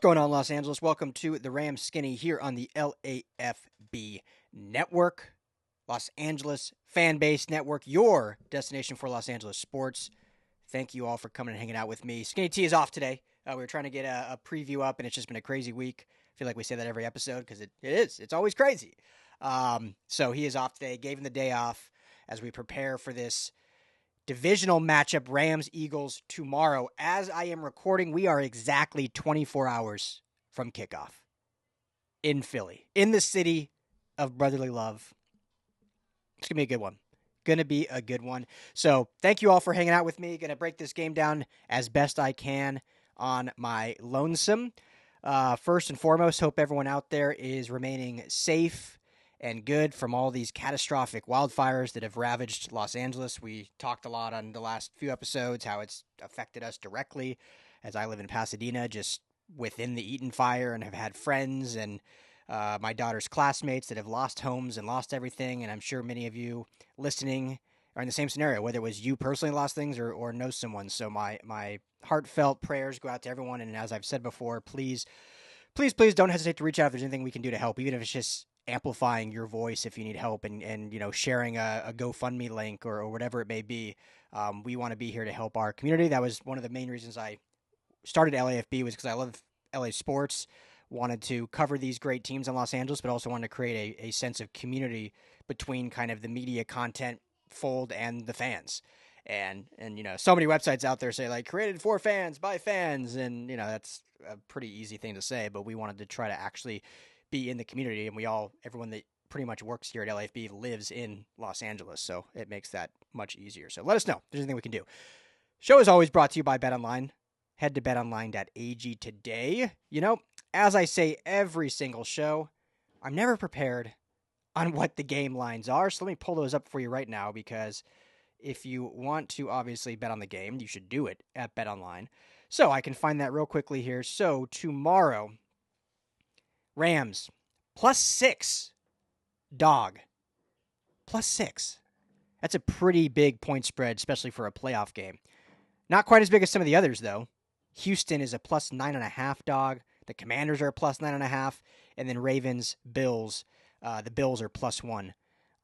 going on, Los Angeles? Welcome to the Rams Skinny here on the LAFB Network, Los Angeles Fan Base Network, your destination for Los Angeles sports. Thank you all for coming and hanging out with me. Skinny T is off today. We were trying to get a preview up, and it's just been a crazy week. I feel like we say that every episode because it is. It's always crazy. So he is off today. Gave him the day off as we prepare for this divisional matchup, Rams-Eagles, tomorrow. As I am recording, we are exactly 24 hours from kickoff in Philly, in the city of brotherly love. It's going to be a good one. So thank you all for hanging out with me. Going to break this game down as best I can on my lonesome. First and foremost, hope everyone out there is remaining safe and good from all these catastrophic wildfires that have ravaged Los Angeles. We talked a lot on the last few episodes how it's affected us directly, as I live in Pasadena, just within the Eaton fire, and have had friends and my daughter's classmates that have lost homes and lost everything. And I'm sure many of you listening are in the same scenario, whether it was you personally lost things or know someone. So my heartfelt prayers go out to everyone. And as I've said before, please don't hesitate to reach out if there's anything we can do to help, even if it's just amplifying your voice if you need help and sharing a GoFundMe link or whatever it may be. We want to be here to help our community. That was one of the main reasons I started LAFB, was because I love LA sports, wanted to cover these great teams in Los Angeles, but also wanted to create a sense of community between kind of the media content fold and the fans. And so many websites out there say, like, created for fans by fans, and that's a pretty easy thing to say, but we wanted to try to actually be in the community, and everyone that pretty much works here at LAFB lives in Los Angeles, so it makes that much easier. So let us know if there's anything we can do. Show is always brought to you by BetOnline. Head to betonline.ag today. As I say every single show, I'm never prepared on what the game lines are, so let me pull those up for you right now, because if you want to obviously bet on the game, you should do it at BetOnline. So I can find that real quickly here. So tomorrow, Rams, +6 dog. +6. That's a pretty big point spread, especially for a playoff game. Not quite as big as some of the others, though. Houston is a +9.5 dog. The Commanders are a +9.5. And then Ravens, Bills. The Bills are +1.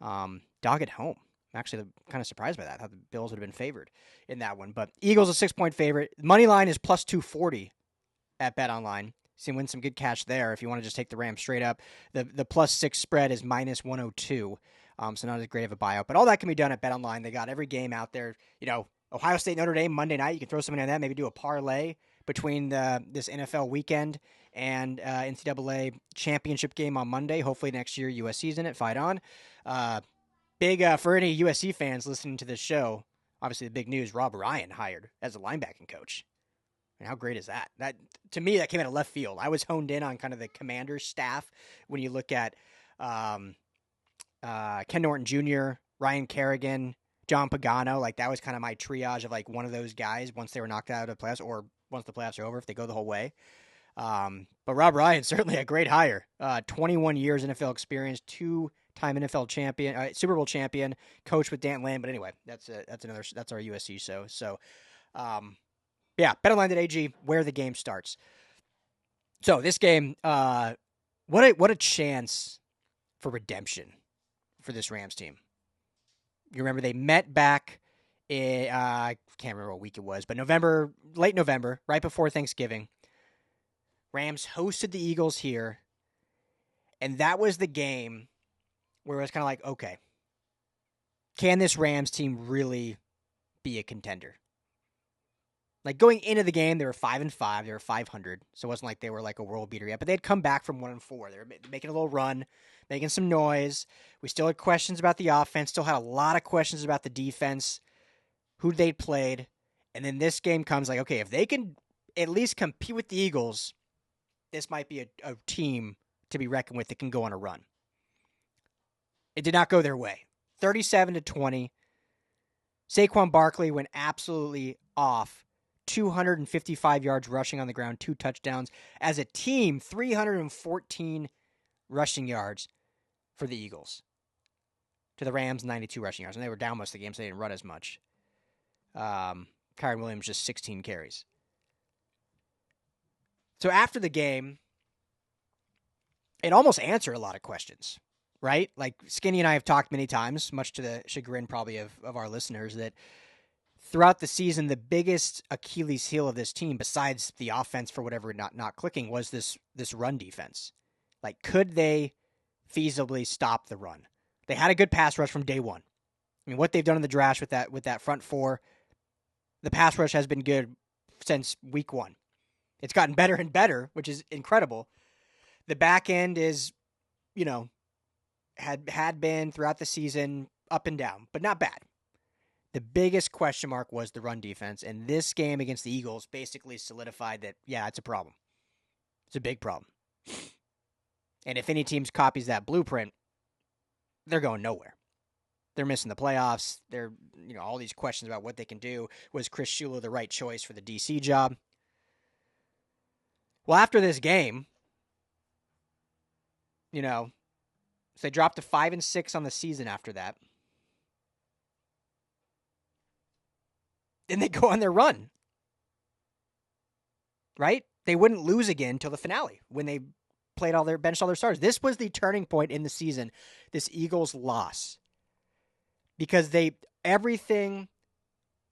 Dog at home. I'm actually kind of surprised by that. I thought the Bills would have been favored in that one. But Eagles a 6-point favorite. Money line is +240 at BetOnline. So you win some good cash there if you want to just take the Rams straight up. The +6 spread is -102. So not as great of a buyout. But all that can be done at BetOnline. They got every game out there. Ohio State, Notre Dame, Monday night. You can throw something on that. Maybe do a parlay between this NFL weekend and NCAA championship game on Monday. Hopefully next year USC's in it. Fight on. Big for any USC fans listening to this show, obviously the big news, Rob Ryan hired as a linebacking coach. And how great is that? That, to me, that came out of left field. I was honed in on kind of the Commanders staff when you look at Ken Norton Jr., Ryan Kerrigan, John Pagano. Like, that was kind of my triage of, like, one of those guys once they were knocked out of the playoffs, or once the playoffs are over if they go the whole way. But Rob Ryan, certainly a great hire. 21 years NFL experience, two-time NFL champion, Super Bowl champion, coach with Dan Lane. But anyway, that's our USC show. So, yeah, BetOnline.ag, where the game starts. So this game, what a chance for redemption for this Rams team. You remember they met back in, I can't remember what week it was, but late November, right before Thanksgiving. Rams hosted the Eagles here, and that was the game where it was kind of like, okay, can this Rams team really be a contender? Like, going into the game, they were 5-5. They were 500, so it wasn't like they were like a world beater yet. But they'd come back from 1-4. They were making a little run, making some noise. We still had questions about the offense. Still had a lot of questions about the defense, who they'd played. And then this game comes like, okay, if they can at least compete with the Eagles, this might be a team to be reckoned with that can go on a run. It did not go their way. 37-20. Saquon Barkley went absolutely off. 255 yards rushing on the ground, 2 touchdowns. As a team, 314 rushing yards for the Eagles. To the Rams, 92 rushing yards. And they were down most of the game, so they didn't run as much. Kyren Williams, just 16 carries. So after the game, it almost answered a lot of questions, right? Like Skinny and I have talked many times, much to the chagrin probably of our listeners, that throughout the season, the biggest Achilles heel of this team, besides the offense for whatever not clicking, was this run defense. Like, could they feasibly stop the run? They had a good pass rush from day one. I mean, what they've done in the draft with that front four, the pass rush has been good since week one. It's gotten better and better, which is incredible. The back end is, had been throughout the season up and down, but not bad. The biggest question mark was the run defense, and this game against the Eagles basically solidified that, yeah, it's a problem. It's a big problem. And if any team copies that blueprint, they're going nowhere. They're missing the playoffs. They're, all these questions about what they can do. Was Chris Shula the right choice for the DC job? Well, after this game, so they dropped to 5-6 on the season after that. Then they go on their run. Right? They wouldn't lose again until the finale when they benched all their stars. This was the turning point in the season, this Eagles loss. Because everything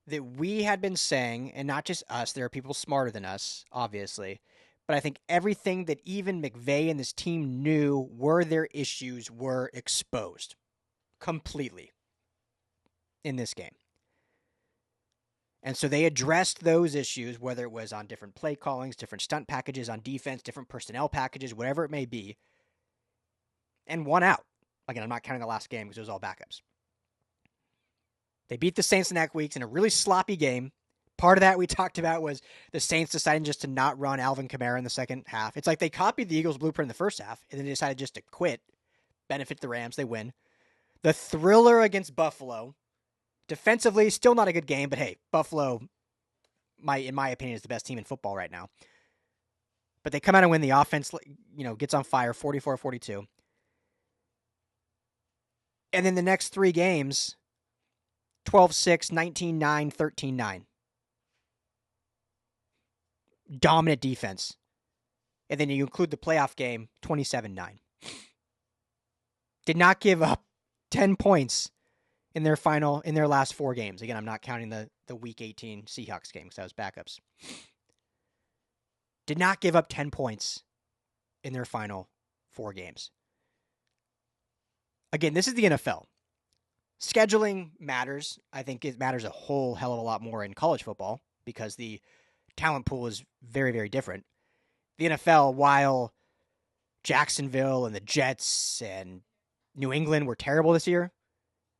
that we had been saying, and not just us, there are people smarter than us, obviously, but I think everything that even McVay and this team knew were their issues were exposed completely in this game. And so they addressed those issues, whether it was on different play callings, different stunt packages on defense, different personnel packages, whatever it may be, and won out. Again, I'm not counting the last game because it was all backups. They beat the Saints the next week in a really sloppy game. Part of that we talked about was the Saints deciding just to not run Alvin Kamara in the second half. It's like they copied the Eagles' blueprint in the first half, and then they decided just to quit. Benefit the Rams. They win. The thriller against Buffalo. Defensively, still not a good game, but hey, Buffalo, in my opinion, is the best team in football right now. But they come out and win. The offense, gets on fire, 44-42. And then the next three games, 12-6, 19-9, 13-9. Dominant defense. And then you include the playoff game, 27-9. Did not give up 10 points in their last four games. Again, I'm not counting the Week 18 Seahawks game because that was backups. Did not give up 10 points in their final four games. Again, this is the NFL. Scheduling matters. I think it matters a whole hell of a lot more in college football because the talent pool is very, very different. The NFL, while Jacksonville and the Jets and New England were terrible this year,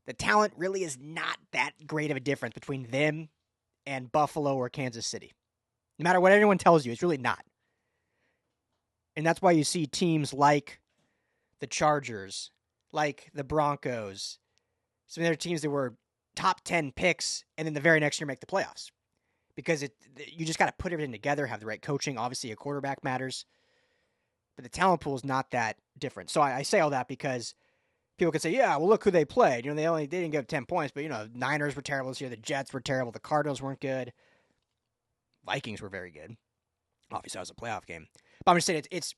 the talent really is not that great of a difference between them and Buffalo or Kansas City. No matter what anyone tells you, it's really not. And that's why you see teams like the Chargers, like the Broncos, some other teams that were top 10 picks, and then the very next year make the playoffs. Because you just got to put everything together, have the right coaching. Obviously, a quarterback matters. But the talent pool is not that different. So I say all that because people can say, yeah, well, look who they played. They didn't give 10 points, but, Niners were terrible this year. The Jets were terrible. The Cardinals weren't good. Vikings were very good. Obviously, that was a playoff game. But I'm just saying it's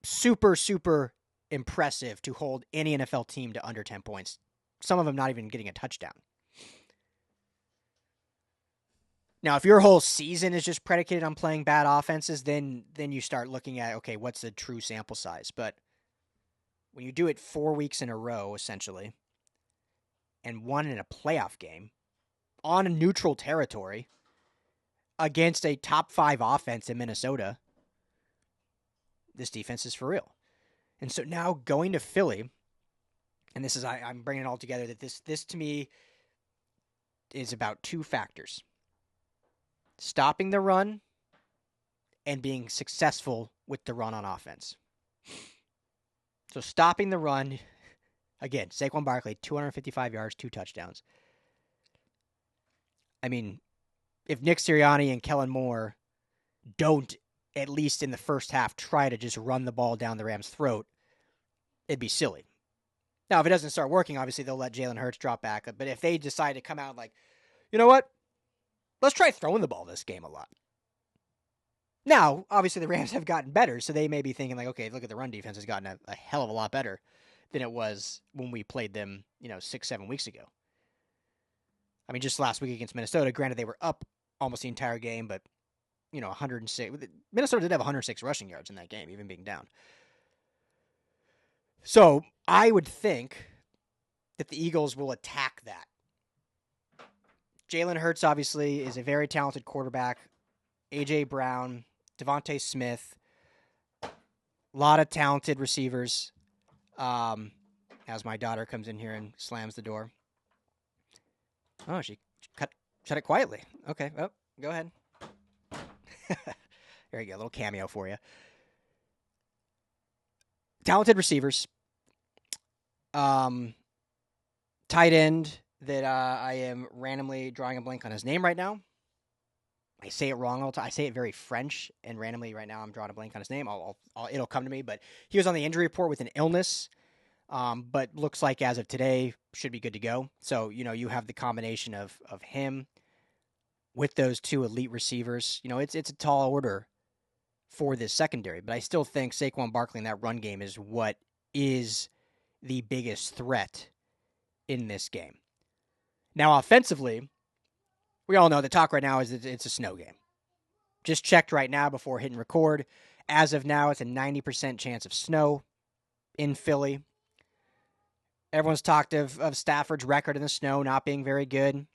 super, super impressive to hold any NFL team to under 10 points. Some of them not even getting a touchdown. Now, if your whole season is just predicated on playing bad offenses, then you start looking at, okay, what's the true sample size? But when you do it 4 weeks in a row, essentially, and won in a playoff game on a neutral territory against a top 5 offense in Minnesota, this defense is for real. And so now going to Philly, and this is, I'm bringing it all together, that this to me is about two factors. Stopping the run and being successful with the run on offense. So stopping the run, again, Saquon Barkley, 255 yards, 2 touchdowns. I mean, if Nick Sirianni and Kellen Moore don't, at least in the first half, try to just run the ball down the Rams' throat, it'd be silly. Now, if it doesn't start working, obviously they'll let Jalen Hurts drop back. But if they decide to come out like, you know what? Let's try throwing the ball this game a lot. Now, obviously, the Rams have gotten better, so they may be thinking, like, okay, look at the run defense has gotten a hell of a lot better than it was when we played them, 6-7 weeks ago. I mean, just last week against Minnesota, granted, they were up almost the entire game, but, 106. Minnesota did have 106 rushing yards in that game, even being down. So I would think that the Eagles will attack that. Jalen Hurts, obviously, is a very talented quarterback. A.J. Brown, Devontae Smith, a lot of talented receivers. As my daughter comes in here and slams the door. Oh, she shut it quietly. Okay, well, go ahead. There you go, a little cameo for you. Talented receivers. Tight end that I am randomly drawing a blank on his name right now. I say it wrong all the time. I say it very French, and randomly right now I'm drawing a blank on his name. It'll come to me, but he was on the injury report with an illness, but looks like as of today should be good to go. So, you have the combination of him with those two elite receivers. It's a tall order for this secondary, but I still think Saquon Barkley in that run game is what is the biggest threat in this game. Now, offensively, we all know the talk right now is that it's a snow game. Just checked right now before hitting record. As of now, it's a 90% chance of snow in Philly. Everyone's talked of Stafford's record in the snow not being very good.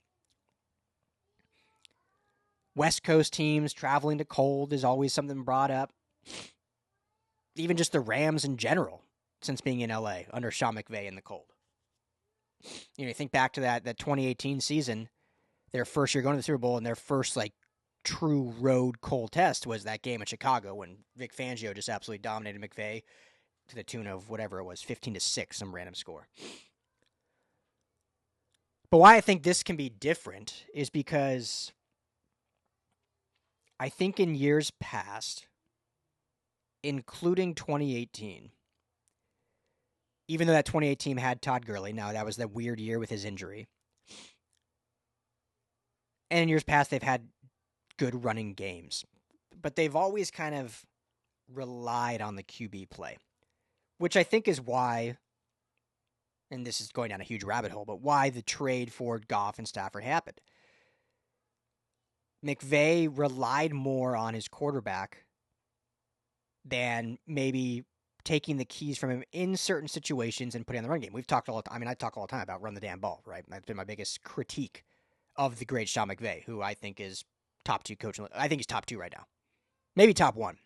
West Coast teams traveling to cold is always something brought up. Even just the Rams in general, since being in LA under Sean McVay in the cold. You think back to that 2018 season, their first year going to the Super Bowl, and their first true road cold test was that game in Chicago when Vic Fangio just absolutely dominated McVay to the tune of whatever it was, 15-6, some random score. But why I think this can be different is because I think in years past, including 2018, even though that 2018 had Todd Gurley, now that was that weird year with his injury. And in years past, they've had good running games. But they've always kind of relied on the QB play, which I think is why, and this is going down a huge rabbit hole, but why the trade for Goff and Stafford happened. McVay relied more on his quarterback than maybe taking the keys from him in certain situations and putting on the run game. We've talked all the time. I mean, I talk all the time about run the damn ball, right? That's been my biggest critique of the great Sean McVay, who I think is top 2 coach. I think he's top 2 right now. Maybe top 1.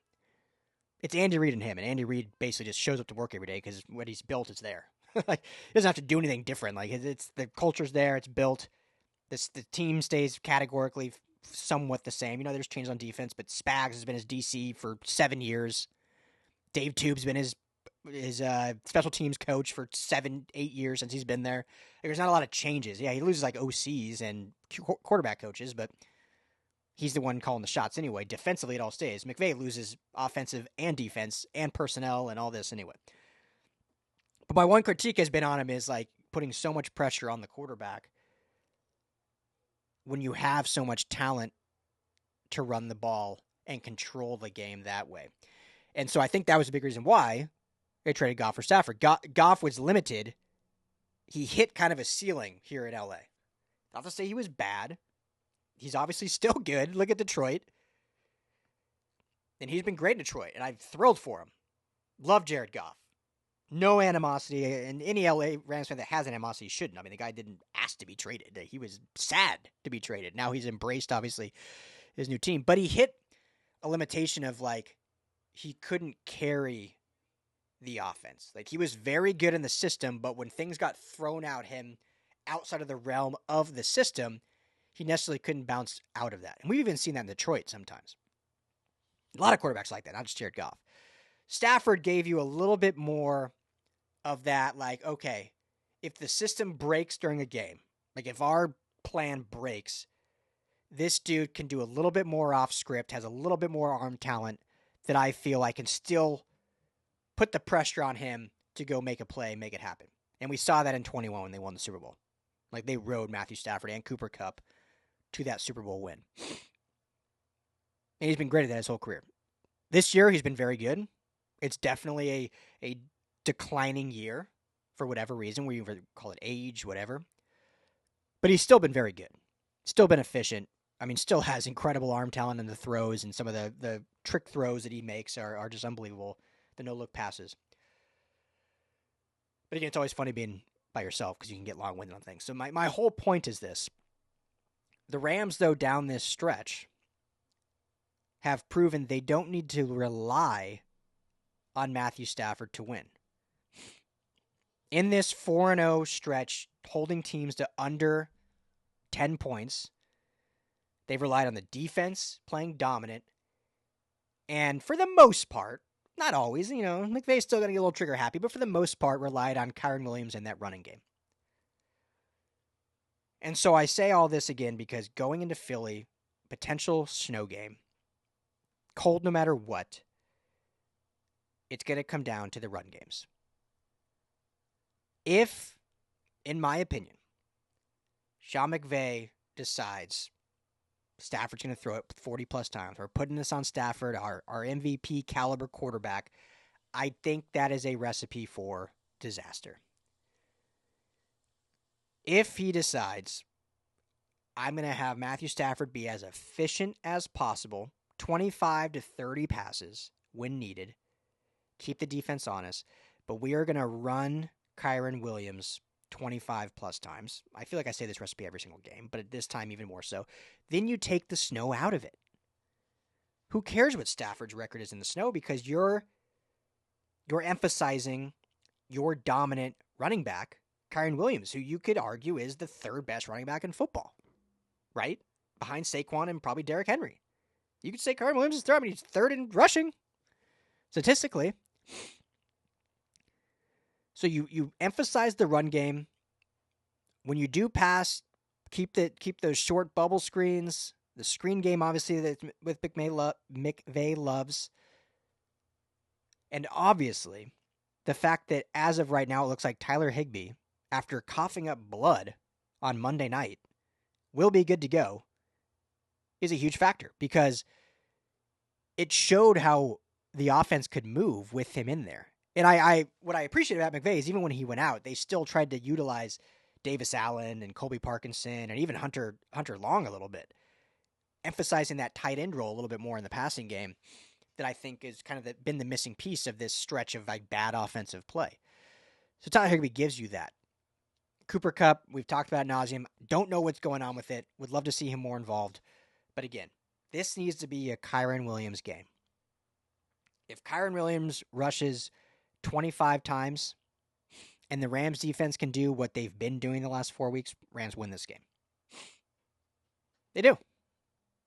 It's Andy Reid and him, and Andy Reid basically just shows up to work every day because what he's built is there. He doesn't have to do anything different. It's the culture's there, it's built. The team stays categorically somewhat the same. There's changes on defense, but Spags has been his DC for 7 years. Dave Tube's been his special teams coach for 7-8 years since he's been there. There's not a lot of changes. Yeah, he loses OCs and quarterback coaches, but he's the one calling the shots anyway. Defensively, it all stays. McVay loses offensive and defense and personnel and all this anyway. But my one critique has been on him is putting so much pressure on the quarterback when you have so much talent to run the ball and control the game that way. And so I think that was a big reason why they traded Goff for Stafford. Goff was limited. He hit kind of a ceiling here in LA. Not to say he was bad. He's obviously still good. Look at Detroit. And he's been great in Detroit, and I'm thrilled for him. Love Jared Goff. No animosity, and any LA Rams fan that has animosity shouldn't. I mean, the guy didn't ask to be traded. He was sad to be traded. Now he's embraced, obviously, his new team. But he hit a limitation of, he couldn't carry the offense. He was very good in the system, but when things got thrown at him outside of the realm of the system, he necessarily couldn't bounce out of that. And we've even seen that in Detroit sometimes. A lot of quarterbacks like that, not just Jared Goff. Stafford gave you a little bit more of that, okay, if the system breaks during a game, if our plan breaks, this dude can do a little bit more off script, has a little bit more arm talent that I feel I can still put the pressure on him to go make a play, make it happen. And we saw that in 21 when they won the Super Bowl. They rode Matthew Stafford and Cooper Kupp to that Super Bowl win. And he's been great at that his whole career. This year, he's been very good. It's definitely a declining year for whatever reason. We call it age, whatever. But he's still been very good. Still been efficient. I mean, still has incredible arm talent in the throws, and some of the trick throws that he makes are just unbelievable. The no-look passes. But again, it's always funny being by yourself because you can get long-winded on things. So my whole point is this. The Rams, though, down this stretch have proven they don't need to rely on Matthew Stafford to win. In this 4-0 stretch, holding teams to under 10 points, they've relied on the defense playing dominant. And for the most part, not always, McVay's still going to get a little trigger happy, but for the most part, relied on Kyren Williams and that running game. And so I say all this again because going into Philly, potential snow game, cold no matter what, it's going to come down to the run games. If, in my opinion, Sean McVay decides Stafford's going to throw it 40-plus times, we're putting this on Stafford, our MVP caliber quarterback, I think that is a recipe for disaster. If he decides, I'm going to have Matthew Stafford be as efficient as possible, 25 to 30 passes when needed, keep the defense honest, but we are going to run Kyren Williams 25-plus times. I feel like I say this recipe every single game, but at this time even more so. Then you take the snow out of it. Who cares what Stafford's record is in the snow because you're emphasizing your dominant running back, Kyren Williams, who you could argue is the third best running back in football, right? Behind Saquon and probably Derrick Henry. You could say Kyren Williams is third. I mean, he's third in rushing, statistically. So you emphasize the run game. When you do pass, keep those short bubble screens. The screen game, obviously, that with McVay loves. And obviously, the fact that as of right now, it looks like Tyler Higbee, after coughing up blood on Monday night, will be good to go, is a huge factor because it showed how the offense could move with him in there. And what I appreciate about McVay is even when he went out, they still tried to utilize Davis Allen and Colby Parkinson and even Hunter Long a little bit, emphasizing that tight end role a little bit more in the passing game that I think is kind of been the missing piece of this stretch of like bad offensive play. So Tyler Higbee gives you that. Cooper Kupp, we've talked about ad nauseum. Don't know what's going on with it. Would love to see him more involved. But again, this needs to be a Kyren Williams game. If Kyren Williams rushes 25 times and the Rams defense can do what they've been doing the last 4 weeks, Rams win this game. They do.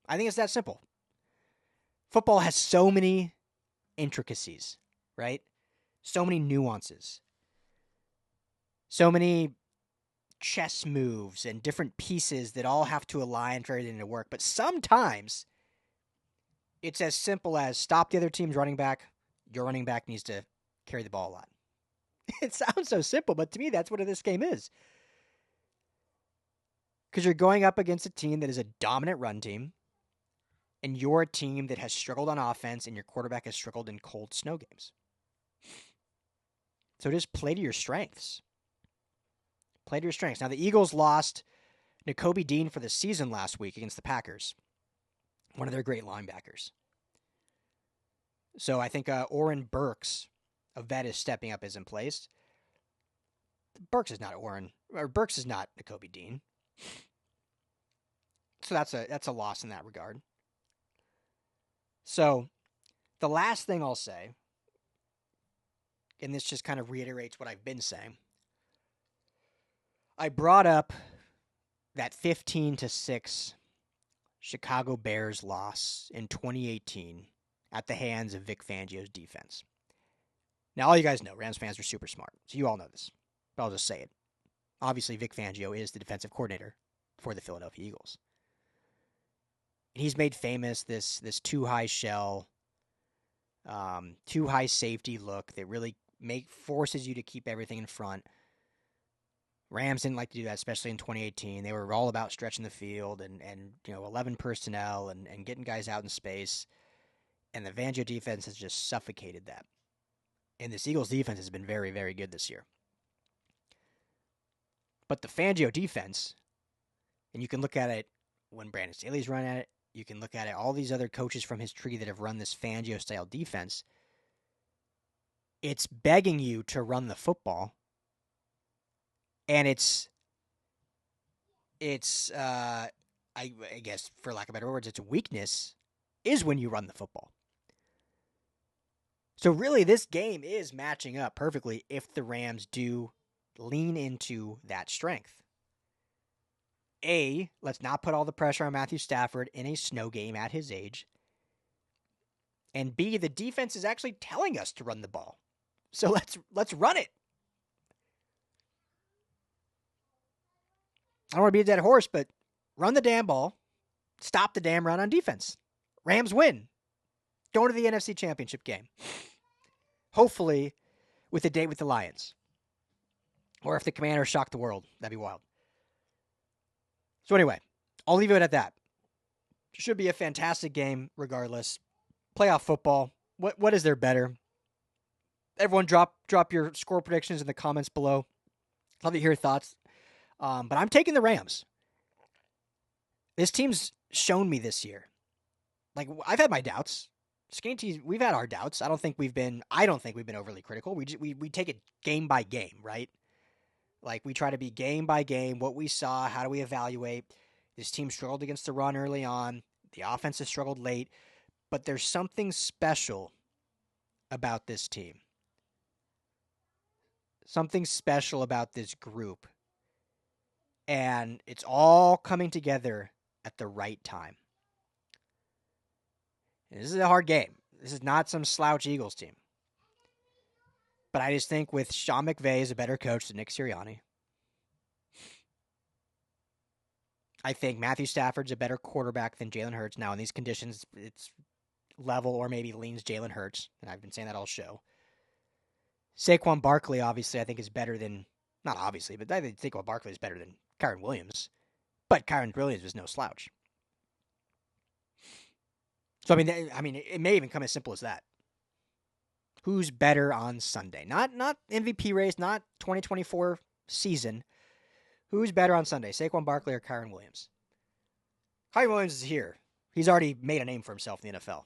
I think it's that simple. Football has so many intricacies, right? So many nuances. So many chess moves and different pieces that all have to align for everything to work. But sometimes it's as simple as stop the other team's running back. Your running back needs to carry the ball a lot. It sounds so simple, but to me, that's what this game is. Because you're going up against a team that is a dominant run team, and you're a team that has struggled on offense, and your quarterback has struggled in cold snow games. So just play to your strengths. Play to your strengths. Now, the Eagles lost Nakobe Dean for the season last week against the Packers, one of their great linebackers. So I think Oren Burks, a vet, is stepping up as in place. Burks is not Nakobe Dean. So that's a loss in that regard. So the last thing I'll say, and this just kind of reiterates what I've been saying, I brought up that 15-6 Chicago Bears loss in 2018 at the hands of Vic Fangio's defense. Now, all you guys know, Rams fans are super smart, so you all know this, but I'll just say it. Obviously, Vic Fangio is the defensive coordinator for the Philadelphia Eagles. And he's made famous this too high shell, too high safety look that really forces you to keep everything in front. Rams didn't like to do that, especially in 2018. They were all about stretching the field and 11 personnel and getting guys out in space. And the Fangio defense has just suffocated that. And this Eagles defense has been very, very good this year. But the Fangio defense, and you can look at it when Brandon Staley's run at it, you can look at it, all these other coaches from his tree that have run this Fangio-style defense, it's begging you to run the football. And I guess, for lack of better words, its weakness is when you run the football. So really, this game is matching up perfectly if the Rams do lean into that strength. A, let's not put all the pressure on Matthew Stafford in a snow game at his age. And B, the defense is actually telling us to run the ball. So let's run it. I don't want to be a dead horse, but run the damn ball. Stop the damn run on defense. Rams win. Going to the NFC Championship game. Hopefully with a date with the Lions. Or if the Commanders shock the world. That'd be wild. So anyway, I'll leave it at that. Should be a fantastic game regardless. Playoff football. What is there better? Everyone drop your score predictions in the comments below. Love to hear your thoughts. But I'm taking the Rams. This team's shown me this year. Like, I've had my doubts. Skinny teams, we've had our doubts. I don't think we've been overly critical. We take it game by game, right? Like, we try to be game by game, what we saw, how do we evaluate. This team struggled against the run early on. The offense has struggled late. But there's something special about this team. Something special about this group. And it's all coming together at the right time. And this is a hard game. This is not some slouch Eagles team. But I just think with Sean McVay is a better coach than Nick Sirianni. I think Matthew Stafford's a better quarterback than Jalen Hurts. Now, in these conditions, it's level or maybe leans Jalen Hurts. And I've been saying that all show. Saquon Barkley, obviously, I think is better than... Not obviously, but I think Saquon Barkley is better than Kyren Williams. But Kyren Williams was no slouch. So, I mean, it may even come as simple as that. Who's better on Sunday? Not MVP race, not 2024 season. Who's better on Sunday? Saquon Barkley or Kyren Williams? Kyren Williams is here. He's already made a name for himself in the NFL.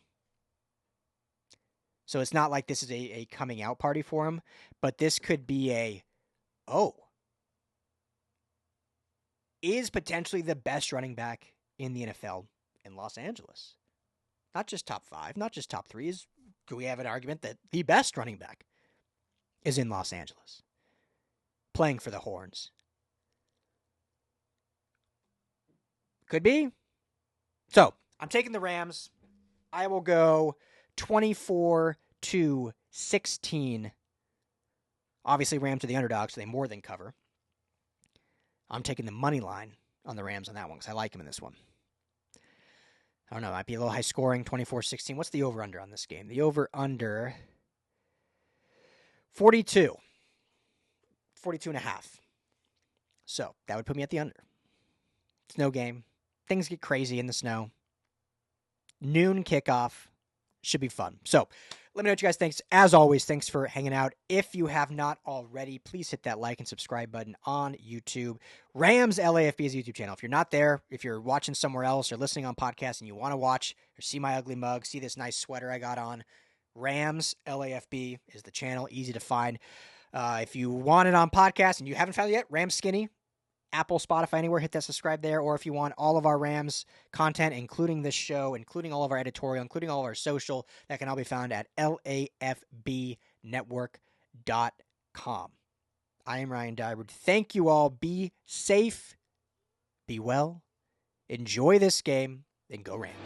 So it's not like this is a coming out party for him, but this could be is potentially the best running back in the NFL in Los Angeles. Not just top 5, not just top 3. Could we have an argument that the best running back is in Los Angeles, playing for the Horns? Could be. So, I'm taking the Rams. I will go 24-16. Obviously, Rams are the underdogs, so they more than cover. I'm taking the money line on the Rams on that one because I like them in this one. I don't know. It might be a little high scoring, 24-16. What's the over-under on this game? The over-under, 42. 42.5. So, that would put me at the under. Snow game. Things get crazy in the snow. Noon kickoff. Should be fun. So, let me know what you guys think. As always, thanks for hanging out. If you have not already, please hit that like and subscribe button on YouTube. Rams LAFB's YouTube channel. If you're not there, if you're watching somewhere else or listening on podcasts and you want to watch or see my ugly mug, see this nice sweater I got on, Rams LAFB is the channel. Easy to find. If you want it on podcast and you haven't found it yet, Rams Skinny. Apple, Spotify, anywhere, hit that subscribe there. Or if you want all of our Rams content, including this show, including all of our editorial, including all of our social, that can all be found at LAFBnetwork.com. I am Ryan Dyberd. Thank you all. Be safe. Be well. Enjoy this game. And go Rams.